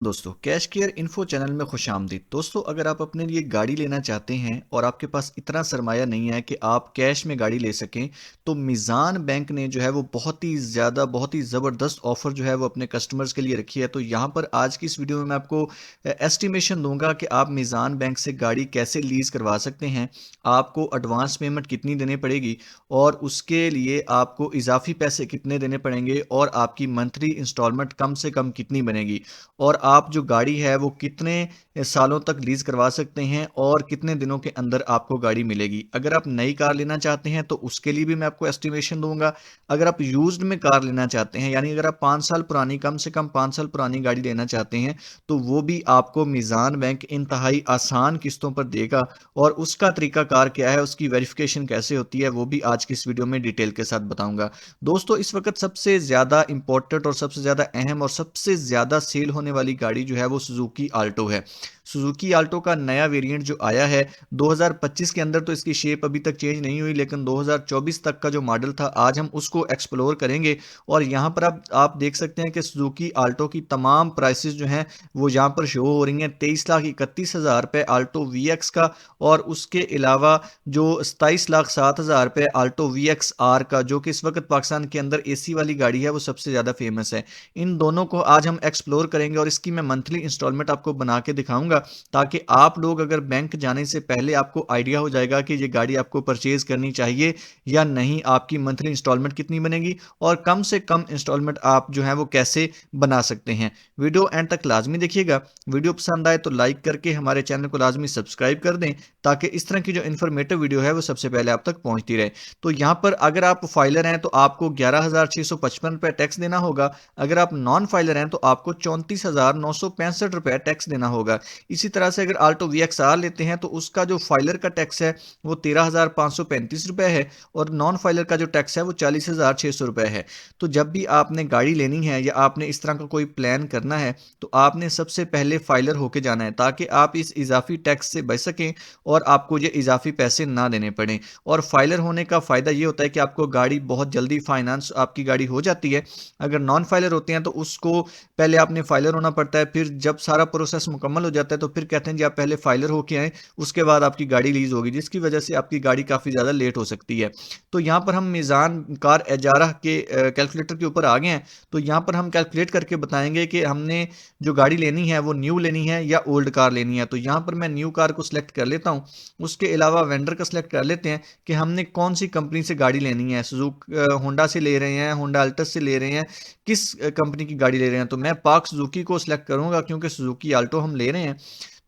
दोस्तों cash care info channel में खुश आमदीद। दोस्तों अगर आप अपने लिए गाड़ी लेना चाहते हैं और आपके पास इतना सरमाया नहीं है कि आप कैश में गाड़ी ले सकें, तो मीज़ान बैंक ने जो है वो बहुत ही ज़्यादा बहुत ही ज़बरदस्त ऑफ़र जो है वो अपने कस्टमर्स के लिए रखी है। तो यहाँ पर आज की इस वीडियो में मैं आपको एस्टिमेशन दूंगा कि आप मीज़ान बैंक से गाड़ी कैसे लीज़ करवा सकते हैं, आपको एडवांस पेमेंट कितनी देनी पड़ेगी और उसके लिए आपको इजाफी पैसे कितने देने पड़ेंगे और आपकी मंथली इंस्टॉलमेंट कम से कम कितनी बनेगी और आप जो गाड़ी है वो कितने सालों तक लीज़ करवा सकते हैं और कितने दिनों के अंदर आपको गाड़ी मिलेगी। अगर आप नई कार लेना चाहते हैं तो उसके लिए भी मैं आपको एस्टिमेशन दूंगा। अगर आप यूज्ड में कार लेना चाहते हैं, यानी अगर आप 5 साल पुरानी, कम से कम 5 साल पुरानी गाड़ी लेना चाहते हैं, तो वो भी आपको मीज़ान बैंक इंतहाई आसान किस्तों पर देगा। और उसका तरीकाकार क्या है, उसकी वेरिफिकेशन कैसे होती है, वो भी आज की इस वीडियो में डिटेल के साथ बताऊंगा। दोस्तों इस वक्त सबसे ज़्यादा इंपॉर्टेंट और सबसे ज़्यादा अहम और सबसे ज़्यादा सेल होने वाली गाड़ी जो है वो सुजुकी आल्टो है। सुजुकी आल्टो का नया वेरिएंट जो आया है 2025 के अंदर, तो इसकी शेप अभी तक चेंज नहीं हुई, लेकिन 2024 तक का जो मॉडल था आज हम उसको एक्सप्लोर करेंगे। और यहाँ पर आप देख सकते हैं कि सुजुकी आल्टो की तमाम प्राइसेस जो हैं वो यहाँ पर शो हो रही हैं। 23,31,000 रुपये आल्टो वी एक्स का, और उसके अलावा जो 27,07,000 रुपये आल्टो वी एक्स आर का, जो कि इस वक्त पाकिस्तान के अंदर एसी वाली गाड़ी है, वो सबसे ज़्यादा फेमस है। इन दोनों को आज हम एक्सप्लोर करेंगे और इसकी मैं मंथली इंस्टॉलमेंट आपको बना के दिखाऊंगा, ताकि आप लोग अगर बैंक जाने से पहले आपको आइडिया हो जाएगा कि ये गाड़ी आपको परचेज करनी चाहिए या नहीं, आपकी मंथली इंस्टॉलमेंट कितनी बनेगी और कम से कम इंस्टॉलमेंट आप जो है वो कैसे बना सकते हैं। वीडियो एंड तक लाजमी देखिएगा। वीडियो पसंद आए तो लाइक करके हमारे चैनल को लाजमी सब्सक्राइब कर दें, ताकि इस तरह की जो इन्फॉर्मेटिव वीडियो है वो सबसे पहले आप तक पहुंचती रहे। तो यहाँ पर अगर आप फाइलर हैं तो आपको 11,655 रुपये टैक्स देना होगा। अगर आप नॉन फाइलर हैं तो आपको 34,965 रुपये टैक्स देना होगा। इसी तरह से अगर आल्टो वी एक्स आर लेते हैं तो उसका जो फाइलर का टैक्स है वो 13,535 रुपये है, और नॉन फाइलर का जो टैक्स है वो 40,600 रुपये है। तो जब भी आपने गाड़ी लेनी है या आपने इस तरह का कोई प्लान करना है, तो आपने सबसे पहले फाइलर होके जाना है, ताकि आप इस इजाफी टैक्स से बच सकें और आपको ये इजाफी पैसे ना देने पड़ें। और फाइलर होने का फ़ायदा ये होता है कि आपको गाड़ी बहुत जल्दी फाइनेंस आपकी गाड़ी हो जाती है। अगर नॉन फाइलर होते हैं तो उसको पहले आपने फाइलर होना पड़ता है, फिर जब सारा प्रोसेस मुकम्मल हो जाता है तो फिर कहते हैं जी आप पहले फाइलर होके आएँ, उसके बाद आपकी गाड़ी लीज़ होगी, जिसकी वजह से आपकी गाड़ी काफ़ी ज़्यादा लेट हो सकती है। तो यहाँ पर हम मीज़ान कार एजारा के कैलकुलेटर के ऊपर आ गए हैं। तो यहाँ पर हम कैलकुलेट करके बताएंगे कि हमने जो गाड़ी लेनी है वो न्यू लेनी है या ओल्ड कार लेनी है। तो यहाँ पर मैं न्यू कार को सिलेक्ट कर लेता हूँ। उसके अलावा वेंडर का सिलेक्ट कर लेते हैं कि हमने कौन सी कंपनी से गाड़ी लेनी है। होंडा से ले रहे हैं, होंडा अल्टस से ले रहे हैं, किस कंपनी की गाड़ी ले रहे हैं। तो मैं पार्क सुजुकी को सिलेक्ट करूंगा, क्योंकि सुजुकी आल्टो हम ले रहे हैं।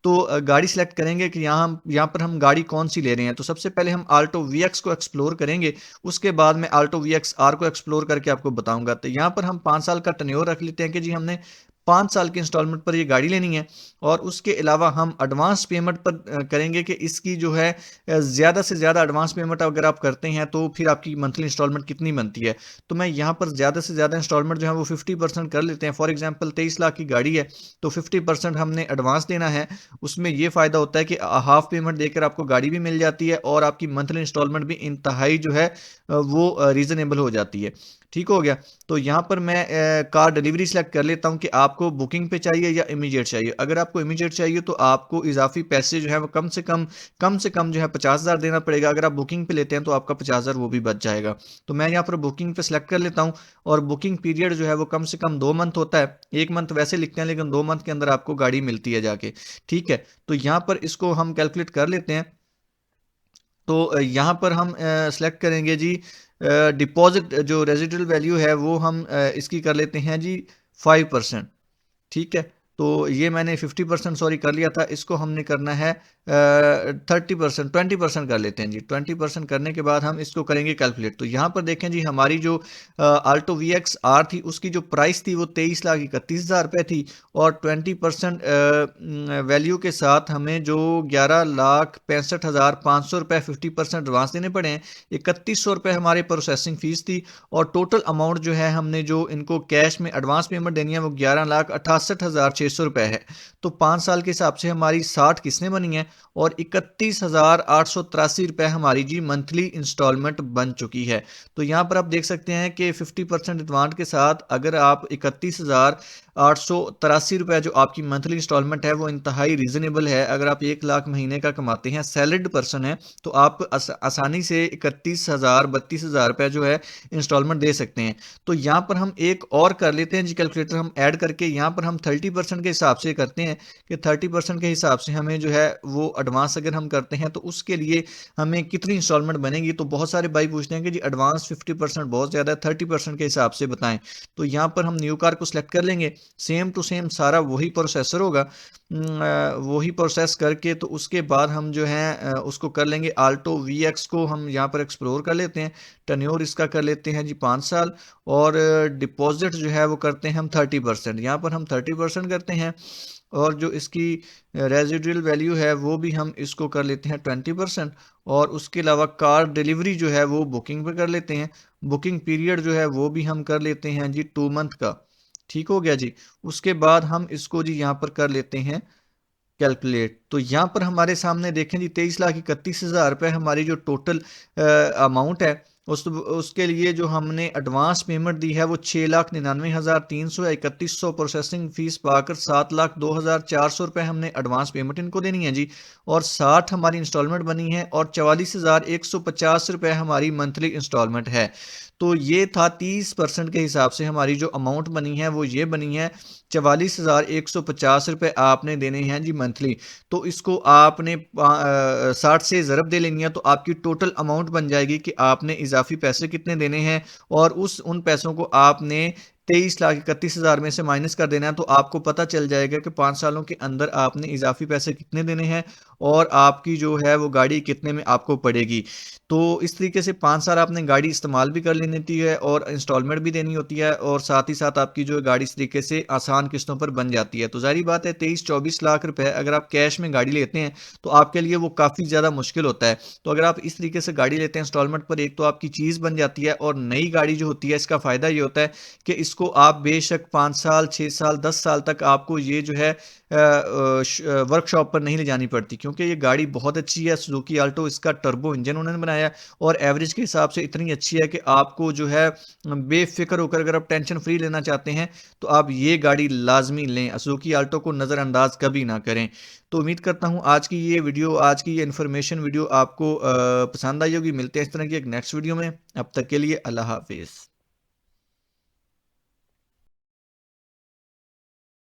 तो गाड़ी सेलेक्ट करेंगे कि यहाँ पर हम गाड़ी कौन सी ले रहे हैं। तो सबसे पहले हम आल्टो वी एक्स को एक्सप्लोर करेंगे, उसके बाद मैं आल्टो वी एक्स आर को एक्सप्लोर करके आपको बताऊंगा। तो यहाँ पर हम 5 साल का टन्योर रख लेते हैं कि जी हमने 5 साल के इंस्टॉलमेंट पर ये गाड़ी लेनी है। और उसके अलावा हम एडवांस पेमेंट पर करेंगे कि इसकी जो है ज़्यादा से ज़्यादा एडवांस पेमेंट अगर आप करते हैं तो फिर आपकी मंथली इंस्टॉलमेंट कितनी बनती है। तो मैं यहाँ पर ज़्यादा से ज़्यादा इंस्टॉलमेंट जो है वो 50% कर लेते हैं। फॉर एग्जांपल 23 लाख की गाड़ी है तो 50% हमने एडवांस देना है। उसमें ये फ़ायदा होता है कि हाफ पेमेंट देकर आपको गाड़ी भी मिल जाती है और आपकी मंथली इंस्टॉलमेंट भी इंतहाई जो है वो रीज़नेबल हो जाती है। ठीक हो गया। तो यहाँ पर मैं कार डिलीवरी सेलेक्ट कर लेता हूँ कि आपको बुकिंग पे चाहिए या इमीडिएट चाहिए। अगर आपको इमीडिएट चाहिए तो आपको इजाफी पैसे जो है वो कम से कम जो है 50,000 देना पड़ेगा। अगर आप बुकिंग पे लेते हैं तो आपका 50,000 वो भी बच जाएगा। तो मैं यहाँ पर बुकिंग पे सेलेक्ट कर लेता हूँ, और बुकिंग पीरियड जो है वो कम से कम 2 मंथ होता है। 1 मंथ वैसे लिखते हैं, लेकिन 2 मंथ के अंदर आपको गाड़ी मिलती है जाके। ठीक है। तो यहाँ पर इसको हम कैलकुलेट कर लेते हैं। तो यहाँ पर हम सेलेक्ट करेंगे जी डिपॉजिट, जो रेजिडुअल वैल्यू है वो हम इसकी कर लेते हैं जी 5%। ठीक है। तो ये मैंने 50% सॉरी कर लिया था, इसको हमने करना है 30%, 20% कर लेते हैं जी। 20% करने के बाद हम इसको करेंगे कैलकुलेट। तो यहाँ पर देखें जी हमारी जो आल्टो वी एक्स आर थी उसकी जो प्राइस थी वो 23,31,000 रुपये थी, और 20% वैल्यू के साथ हमें जो 11,65,500 रुपये 50% एडवांस देने पड़े हैं। 3,100 रुपये हमारे प्रोसेसिंग फ़ीस थी, और टोटल अमाउंट जो है हमने जो इनको कैश में एडवांस पेमेंट देनी है वो 11,68,600 रुपये है। तो 5 साल के हिसाब से हमारी 60 किस्तें बनी हैं, और 31,883 रुपये हमारी जी मंथली इंस्टॉलमेंट बन चुकी है। तो यहाँ पर आप देख सकते हैं कि 50% एडवांस के साथ अगर आप ₹883 जो आपकी मंथली इंस्टॉलमेंट है वो इंतहाई रीज़नेबल है। अगर आप 1 लाख महीने का कमाते हैं, सैलरीड पर्सन हैं, तो आप आसानी से 31,000 ₹32,000 जो है इंस्टॉलमेंट दे सकते हैं। तो यहाँ पर हम एक और कर लेते हैं जी कैलकुलेटर हम ऐड करके, यहाँ पर हम 30% के हिसाब से करते हैं कि 30% के हिसाब से हमें जो है वो एडवांस अगर हम करते हैं तो उसके लिए हमें कितनी इंस्टॉलमेंट बनेगी। तो बहुत सारे भाई पूछते हैं कि जी एडवांस 50% बहुत ज़्यादा है, 30% के हिसाब से बताएं। तो यहाँ पर हम न्यू कार को सिलेक्ट कर लेंगे, सेम टू सेम सारा वही प्रोसेसर होगा, वही प्रोसेस करके तो उसके बाद हम जो है उसको कर लेंगे आल्टो वी एक्स को हम यहाँ पर एक्सप्लोर कर लेते हैं। टन्योर इसका कर लेते हैं जी 5 साल, और डिपॉजिट जो है वो करते हैं हम 30%, यहाँ पर हम 30% करते हैं। और जो इसकी रेजिडुअल वैल्यू है वो भी हम इसको कर लेते हैं 20%। और उसके अलावा कार डिलीवरी जो है वो बुकिंग पे कर लेते हैं, बुकिंग पीरियड जो है वो भी हम कर लेते हैं जी 2 मंथ का। ठीक हो गया जी। उसके बाद हम इसको जी यहाँ पर कर लेते हैं कैलकुलेट। तो यहाँ पर हमारे सामने देखें जी 23,31,000 रुपये हमारी जो टोटल अमाउंट है, उसके लिए जो हमने एडवांस पेमेंट दी है वो 6,99,300 है। 3100 प्रोसेसिंग फीस पाकर 7,02,400 रुपये हमने एडवांस पेमेंट इनको देनी है जी। और 60 हमारी इंस्टॉलमेंट बनी है, और 44,150 रुपये हमारी मंथली इंस्टॉलमेंट है। तो ये था 30% के हिसाब से हमारी जो अमाउंट बनी है वो ये बनी है। 44,150 रुपये आपने देने हैं जी मंथली। तो इसको आपने 60 से ज़रब दे लेनी है, तो आपकी टोटल अमाउंट बन जाएगी कि आपने इजाफी पैसे कितने देने हैं, और उन पैसों को आपने 23,31,000 में से माइनस कर देना है। तो आपको पता चल जाएगा कि 5 सालों के अंदर आपने इजाफी पैसे कितने देने हैं, और आपकी जो है वो गाड़ी कितने में आपको पड़ेगी। तो इस तरीके से 5 साल आपने गाड़ी इस्तेमाल भी कर लेनी होती है, और इंस्टॉलमेंट भी देनी होती है, और साथ ही साथ आपकी जो गाड़ी इस तरीके से आसान किस्तों पर बन जाती है। तो जाहिर बात है 23-24 लाख रुपए अगर आप कैश में गाड़ी लेते हैं तो आपके लिए वो काफ़ी ज़्यादा मुश्किल होता है। तो अगर आप इस तरीके से गाड़ी लेते हैं इंस्टॉलमेंट पर, एक तो आपकी चीज़ बन जाती है, और नई गाड़ी जो होती है इसका फ़ायदा ये होता है कि इसको आप बेशक 5 साल 6 साल 10 साल तक आपको ये जो है वर्कशॉप पर नहीं ले जानी पड़ती, क्योंकि ये गाड़ी बहुत अच्छी है। सुजुकी आल्टो, इसका टर्बो इंजन उन्होंने बनाया है, और एवरेज के हिसाब से इतनी अच्छी है कि आपको जो है बेफिक्र होकर अगर आप टेंशन फ्री लेना चाहते हैं तो आप ये गाड़ी लाजमी लें, सुजुकी आल्टो को नज़रअंदाज कभी ना करें। तो उम्मीद करता हूँ आज की ये इन्फॉर्मेशन वीडियो आपको पसंद आई होगी। मिलते हैं इस तरह की एक नेक्स्ट वीडियो में, अब तक के लिए अल्लाह हाफिज़।